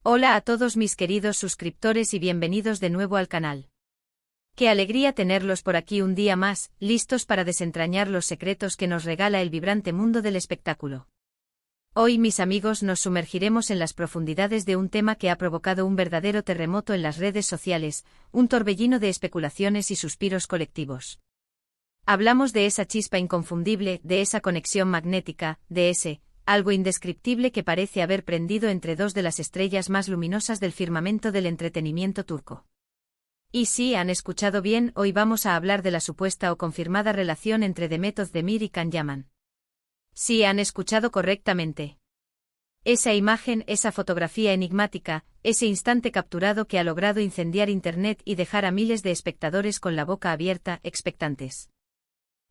Hola a todos mis queridos suscriptores y bienvenidos de nuevo al canal. Qué alegría tenerlos por aquí un día más, listos para desentrañar los secretos que nos regala el vibrante mundo del espectáculo. Hoy, mis amigos, nos sumergiremos en las profundidades de un tema que ha provocado un verdadero terremoto en las redes sociales, un torbellino de especulaciones y suspiros colectivos. Hablamos de esa chispa inconfundible, de esa conexión magnética, de ese algo indescriptible que parece haber prendido entre dos de las estrellas más luminosas del firmamento del entretenimiento turco. Y sí, han escuchado bien, hoy vamos a hablar de la supuesta o confirmada relación entre Demet Özdemir y Can Yaman. Sí, han escuchado correctamente. Esa imagen, esa fotografía enigmática, ese instante capturado que ha logrado incendiar Internet y dejar a miles de espectadores con la boca abierta, expectantes.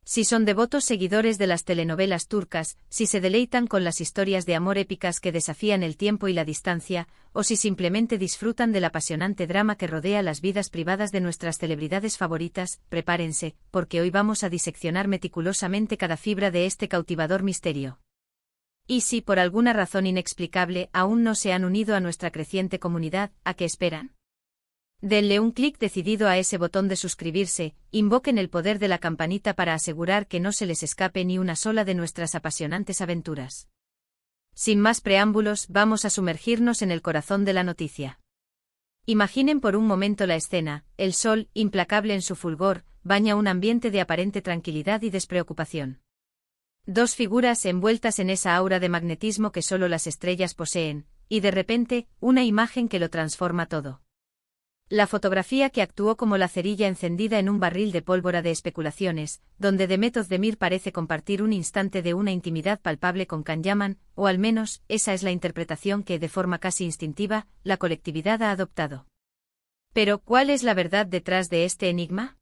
Si son devotos seguidores de las telenovelas turcas, si se deleitan con las historias de amor épicas que desafían el tiempo y la distancia, o si simplemente disfrutan del apasionante drama que rodea las vidas privadas de nuestras celebridades favoritas, prepárense, porque hoy vamos a diseccionar meticulosamente cada fibra de este cautivador misterio. Y si por alguna razón inexplicable aún no se han unido a nuestra creciente comunidad, ¿a qué esperan? Denle un clic decidido a ese botón de suscribirse, invoquen el poder de la campanita para asegurar que no se les escape ni una sola de nuestras apasionantes aventuras. Sin más preámbulos, vamos a sumergirnos en el corazón de la noticia. Imaginen por un momento la escena: el sol, implacable en su fulgor, baña un ambiente de aparente tranquilidad y despreocupación. Dos figuras envueltas en esa aura de magnetismo que solo las estrellas poseen, y de repente, una imagen que lo transforma todo. La fotografía que actuó como la cerilla encendida en un barril de pólvora de especulaciones, donde Demet Özdemir parece compartir un instante de una intimidad palpable con Can Yaman, o al menos, esa es la interpretación que, de forma casi instintiva, la colectividad ha adoptado. Pero, ¿cuál es la verdad detrás de este enigma?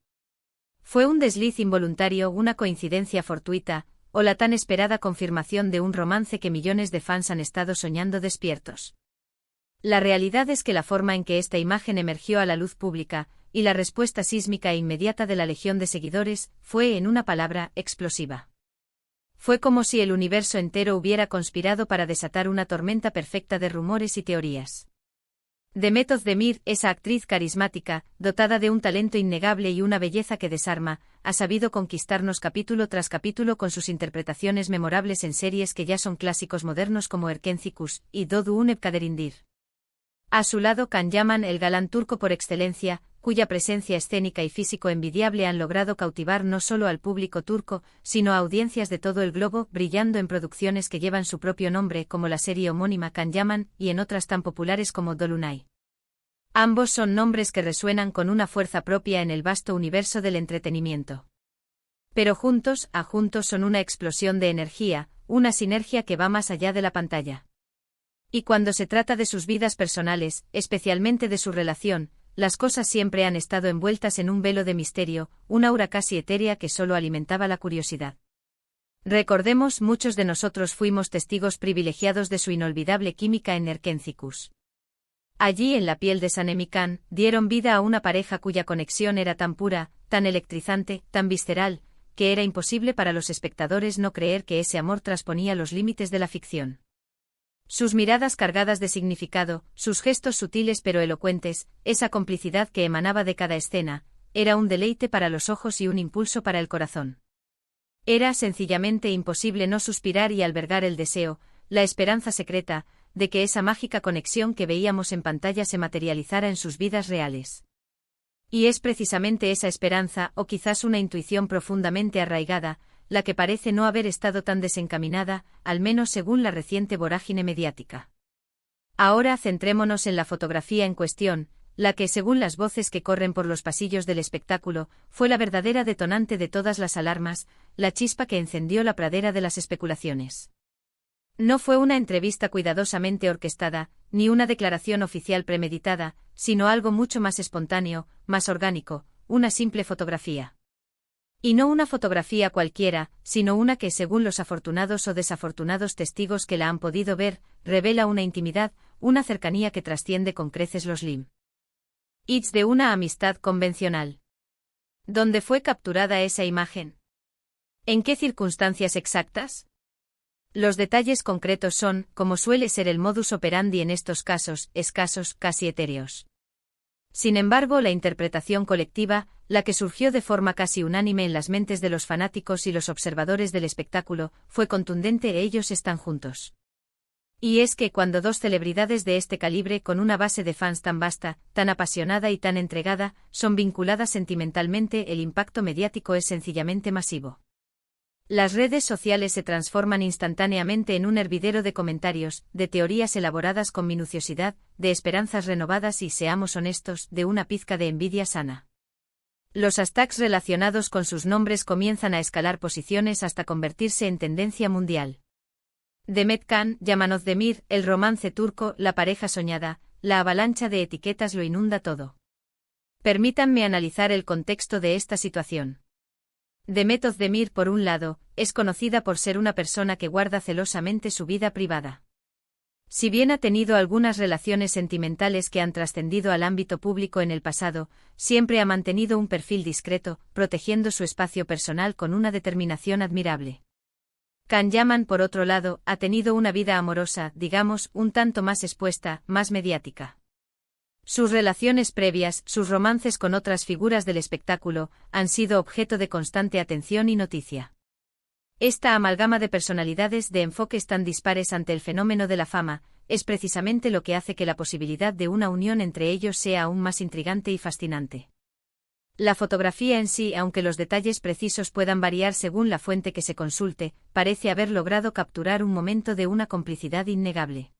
¿Fue un desliz involuntario, una coincidencia fortuita, o la tan esperada confirmación de un romance que millones de fans han estado soñando despiertos? La realidad es que la forma en que esta imagen emergió a la luz pública, y la respuesta sísmica e inmediata de la legión de seguidores, fue, en una palabra, explosiva. Fue como si el universo entero hubiera conspirado para desatar una tormenta perfecta de rumores y teorías. Demet Özdemir, esa actriz carismática, dotada de un talento innegable y una belleza que desarma, ha sabido conquistarnos capítulo tras capítulo con sus interpretaciones memorables en series que ya son clásicos modernos como Erkenci y Doğu Nepkaderindar. A su lado Can Yaman, el galán turco por excelencia, cuya presencia escénica y físico envidiable han logrado cautivar no solo al público turco, sino a audiencias de todo el globo, brillando en producciones que llevan su propio nombre como la serie homónima Can Yaman y en otras tan populares como Dolunay. Ambos son nombres que resuenan con una fuerza propia en el vasto universo del entretenimiento. Pero juntos son una explosión de energía, una sinergia que va más allá de la pantalla. Y cuando se trata de sus vidas personales, especialmente de su relación, las cosas siempre han estado envueltas en un velo de misterio, un aura casi etérea que solo alimentaba la curiosidad. Recordemos, muchos de nosotros fuimos testigos privilegiados de su inolvidable química en Erkenci. Allí, en la piel de Sanemi Can, dieron vida a una pareja cuya conexión era tan pura, tan electrizante, tan visceral, que era imposible para los espectadores no creer que ese amor trasponía los límites de la ficción. Sus miradas cargadas de significado, sus gestos sutiles pero elocuentes, esa complicidad que emanaba de cada escena, era un deleite para los ojos y un impulso para el corazón. Era sencillamente imposible no suspirar y albergar el deseo, la esperanza secreta, de que esa mágica conexión que veíamos en pantalla se materializara en sus vidas reales. Y es precisamente esa esperanza, o quizás una intuición profundamente arraigada, la que parece no haber estado tan desencaminada, al menos según la reciente vorágine mediática. Ahora centrémonos en la fotografía en cuestión, la que, según las voces que corren por los pasillos del espectáculo, fue la verdadera detonante de todas las alarmas, la chispa que encendió la pradera de las especulaciones. No fue una entrevista cuidadosamente orquestada, ni una declaración oficial premeditada, sino algo mucho más espontáneo, más orgánico, una simple fotografía. Y no una fotografía cualquiera, sino una que, según los afortunados o desafortunados testigos que la han podido ver, revela una intimidad, una cercanía que trasciende con creces los límites de una amistad convencional. ¿Dónde fue capturada esa imagen? ¿En qué circunstancias exactas? Los detalles concretos son, como suele ser el modus operandi en estos casos, escasos, casi etéreos. Sin embargo, la interpretación colectiva, la que surgió de forma casi unánime en las mentes de los fanáticos y los observadores del espectáculo, fue contundente: ellos están juntos. Y es que cuando dos celebridades de este calibre, con una base de fans tan vasta, tan apasionada y tan entregada, son vinculadas sentimentalmente, el impacto mediático es sencillamente masivo. Las redes sociales se transforman instantáneamente en un hervidero de comentarios, de teorías elaboradas con minuciosidad, de esperanzas renovadas y, seamos honestos, de una pizca de envidia sana. Los hashtags relacionados con sus nombres comienzan a escalar posiciones hasta convertirse en tendencia mundial. Demet Can, Yaman Özdemir, el romance turco, la pareja soñada, la avalancha de etiquetas lo inunda todo. Permítanme analizar el contexto de esta situación. Demet Özdemir, por un lado, es conocida por ser una persona que guarda celosamente su vida privada. Si bien ha tenido algunas relaciones sentimentales que han trascendido al ámbito público en el pasado, siempre ha mantenido un perfil discreto, protegiendo su espacio personal con una determinación admirable. Can Yaman, por otro lado, ha tenido una vida amorosa, digamos, un tanto más expuesta, más mediática. Sus relaciones previas, sus romances con otras figuras del espectáculo, han sido objeto de constante atención y noticia. Esta amalgama de personalidades, de enfoques tan dispares ante el fenómeno de la fama, es precisamente lo que hace que la posibilidad de una unión entre ellos sea aún más intrigante y fascinante. La fotografía en sí, aunque los detalles precisos puedan variar según la fuente que se consulte, parece haber logrado capturar un momento de una complicidad innegable.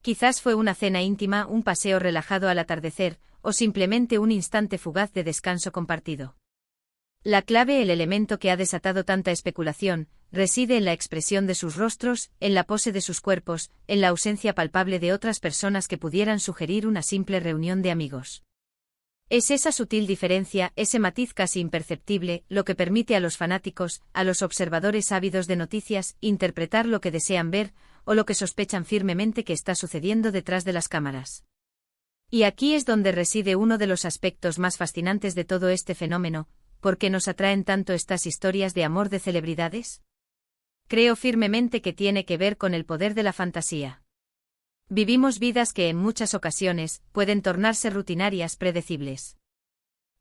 Quizás fue una cena íntima, un paseo relajado al atardecer, o simplemente un instante fugaz de descanso compartido. La clave, el elemento que ha desatado tanta especulación, reside en la expresión de sus rostros, en la pose de sus cuerpos, en la ausencia palpable de otras personas que pudieran sugerir una simple reunión de amigos. Es esa sutil diferencia, ese matiz casi imperceptible, lo que permite a los fanáticos, a los observadores ávidos de noticias, interpretar lo que desean ver, o lo que sospechan firmemente que está sucediendo detrás de las cámaras. Y aquí es donde reside uno de los aspectos más fascinantes de todo este fenómeno. ¿Por qué nos atraen tanto estas historias de amor de celebridades? Creo firmemente que tiene que ver con el poder de la fantasía. Vivimos vidas que en muchas ocasiones pueden tornarse rutinarias, predecibles.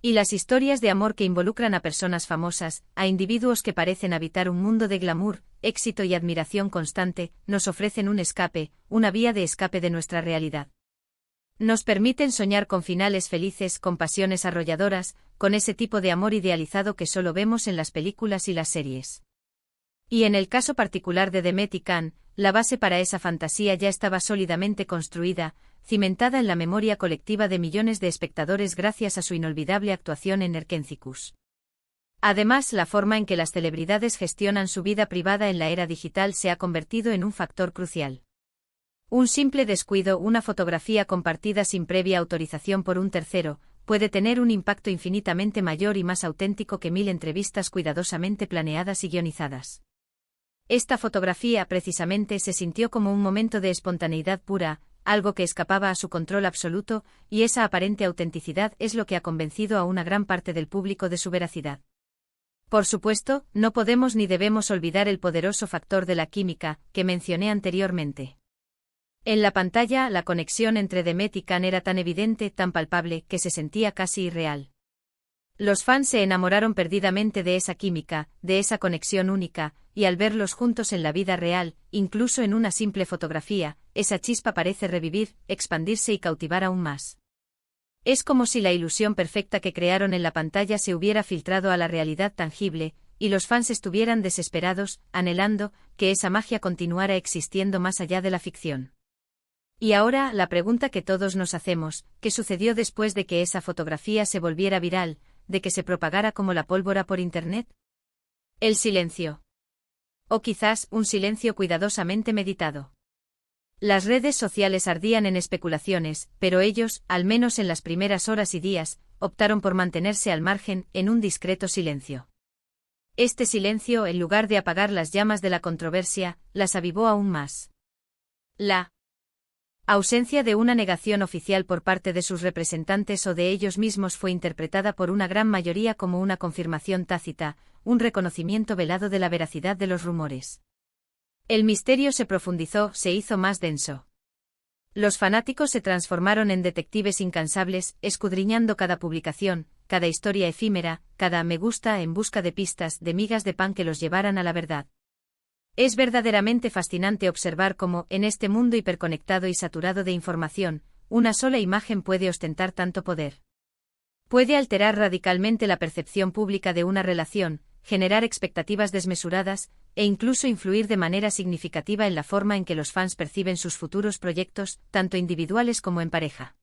Y las historias de amor que involucran a personas famosas, a individuos que parecen habitar un mundo de glamour, éxito y admiración constante, nos ofrecen un escape, una vía de escape de nuestra realidad. Nos permiten soñar con finales felices, con pasiones arrolladoras, con ese tipo de amor idealizado que solo vemos en las películas y las series. Y en el caso particular de Demet y Can, la base para esa fantasía ya estaba sólidamente construida, cimentada en la memoria colectiva de millones de espectadores gracias a su inolvidable actuación en Erkencikus. Además, la forma en que las celebridades gestionan su vida privada en la era digital se ha convertido en un factor crucial. Un simple descuido, una fotografía compartida sin previa autorización por un tercero, puede tener un impacto infinitamente mayor y más auténtico que 1000 entrevistas cuidadosamente planeadas y guionizadas. Esta fotografía precisamente se sintió como un momento de espontaneidad pura, algo que escapaba a su control absoluto, y esa aparente autenticidad es lo que ha convencido a una gran parte del público de su veracidad. Por supuesto, no podemos ni debemos olvidar el poderoso factor de la química, que mencioné anteriormente. En la pantalla, la conexión entre Demet y Can era tan evidente, tan palpable, que se sentía casi irreal. Los fans se enamoraron perdidamente de esa química, de esa conexión única, y al verlos juntos en la vida real, incluso en una simple fotografía, esa chispa parece revivir, expandirse y cautivar aún más. Es como si la ilusión perfecta que crearon en la pantalla se hubiera filtrado a la realidad tangible, y los fans estuvieran desesperados, anhelando, que esa magia continuara existiendo más allá de la ficción. Y ahora, la pregunta que todos nos hacemos, ¿qué sucedió después de que esa fotografía se volviera viral, de que se propagara como la pólvora por Internet? El silencio. O quizás, un silencio cuidadosamente meditado. Las redes sociales ardían en especulaciones, pero ellos, al menos en las primeras horas y días, optaron por mantenerse al margen, en un discreto silencio. Este silencio, en lugar de apagar las llamas de la controversia, las avivó aún más. La ausencia de una negación oficial por parte de sus representantes o de ellos mismos fue interpretada por una gran mayoría como una confirmación tácita, un reconocimiento velado de la veracidad de los rumores. El misterio se profundizó, se hizo más denso. Los fanáticos se transformaron en detectives incansables, escudriñando cada publicación, cada historia efímera, cada me gusta en busca de pistas, de migas de pan que los llevaran a la verdad. Es verdaderamente fascinante observar cómo, en este mundo hiperconectado y saturado de información, una sola imagen puede ostentar tanto poder. Puede alterar radicalmente la percepción pública de una relación, generar expectativas desmesuradas, e incluso influir de manera significativa en la forma en que los fans perciben sus futuros proyectos, tanto individuales como en pareja.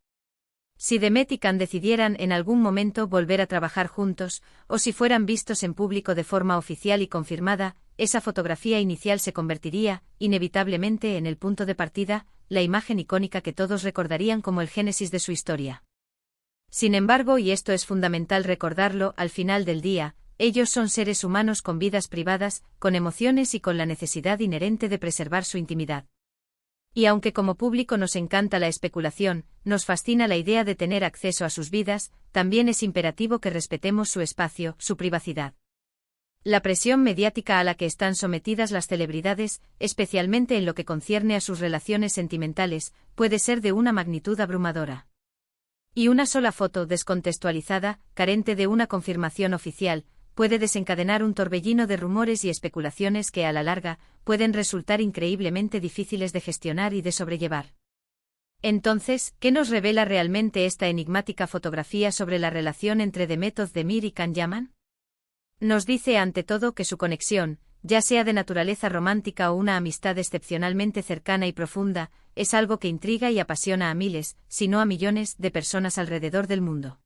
Si Demet y Can decidieran en algún momento volver a trabajar juntos, o si fueran vistos en público de forma oficial y confirmada, esa fotografía inicial se convertiría, inevitablemente en el punto de partida, la imagen icónica que todos recordarían como el génesis de su historia. Sin embargo, y esto es fundamental recordarlo, al final del día, ellos son seres humanos con vidas privadas, con emociones y con la necesidad inherente de preservar su intimidad. Y aunque como público nos encanta la especulación, nos fascina la idea de tener acceso a sus vidas, también es imperativo que respetemos su espacio, su privacidad. La presión mediática a la que están sometidas las celebridades, especialmente en lo que concierne a sus relaciones sentimentales, puede ser de una magnitud abrumadora. Y una sola foto descontextualizada, carente de una confirmación oficial, puede desencadenar un torbellino de rumores y especulaciones que a la larga pueden resultar increíblemente difíciles de gestionar y de sobrellevar. Entonces, ¿qué nos revela realmente esta enigmática fotografía sobre la relación entre Demet Özdemir y Can Yaman? Nos dice ante todo que su conexión, ya sea de naturaleza romántica o una amistad excepcionalmente cercana y profunda, es algo que intriga y apasiona a miles, si no a millones, de personas alrededor del mundo.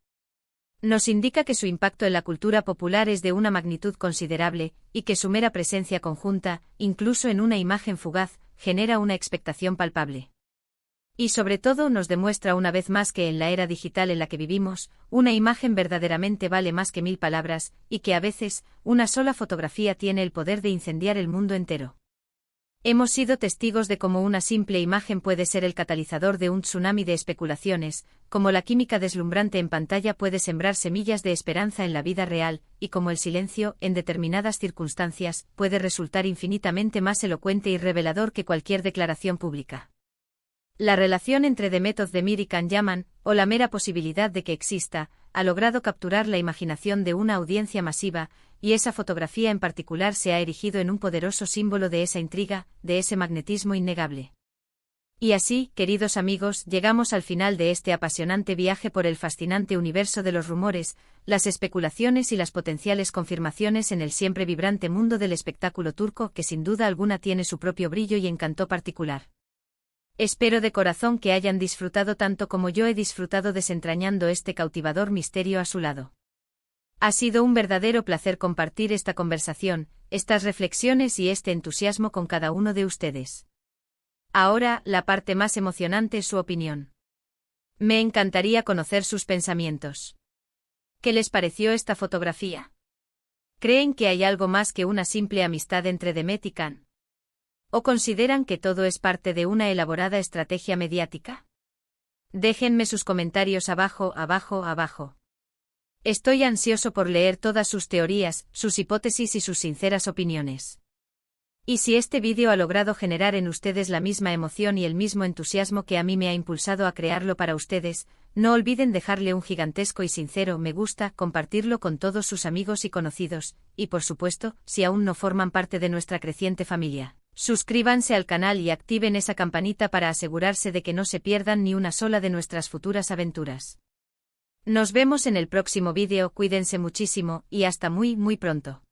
Nos indica que su impacto en la cultura popular es de una magnitud considerable, y que su mera presencia conjunta, incluso en una imagen fugaz, genera una expectación palpable. Y sobre todo nos demuestra una vez más que en la era digital en la que vivimos, una imagen verdaderamente vale más que 1000 palabras, y que a veces, una sola fotografía tiene el poder de incendiar el mundo entero. Hemos sido testigos de cómo una simple imagen puede ser el catalizador de un tsunami de especulaciones, cómo la química deslumbrante en pantalla puede sembrar semillas de esperanza en la vida real, y cómo el silencio, en determinadas circunstancias, puede resultar infinitamente más elocuente y revelador que cualquier declaración pública. La relación entre Demet Özdemir y Can Yaman, o la mera posibilidad de que exista, ha logrado capturar la imaginación de una audiencia masiva, y esa fotografía en particular se ha erigido en un poderoso símbolo de esa intriga, de ese magnetismo innegable. Y así, queridos amigos, llegamos al final de este apasionante viaje por el fascinante universo de los rumores, las especulaciones y las potenciales confirmaciones en el siempre vibrante mundo del espectáculo turco que sin duda alguna tiene su propio brillo y encanto particular. Espero de corazón que hayan disfrutado tanto como yo he disfrutado desentrañando este cautivador misterio a su lado. Ha sido un verdadero placer compartir esta conversación, estas reflexiones y este entusiasmo con cada uno de ustedes. Ahora, la parte más emocionante es su opinión. Me encantaría conocer sus pensamientos. ¿Qué les pareció esta fotografía? ¿Creen que hay algo más que una simple amistad entre Demet y Can? ¿O consideran que todo es parte de una elaborada estrategia mediática? Déjenme sus comentarios abajo. Estoy ansioso por leer todas sus teorías, sus hipótesis y sus sinceras opiniones. Y si este vídeo ha logrado generar en ustedes la misma emoción y el mismo entusiasmo que a mí me ha impulsado a crearlo para ustedes, no olviden dejarle un gigantesco y sincero me gusta, compartirlo con todos sus amigos y conocidos, y por supuesto, si aún no forman parte de nuestra creciente familia, suscríbanse al canal y activen esa campanita para asegurarse de que no se pierdan ni una sola de nuestras futuras aventuras. Nos vemos en el próximo vídeo, cuídense muchísimo, y hasta muy pronto.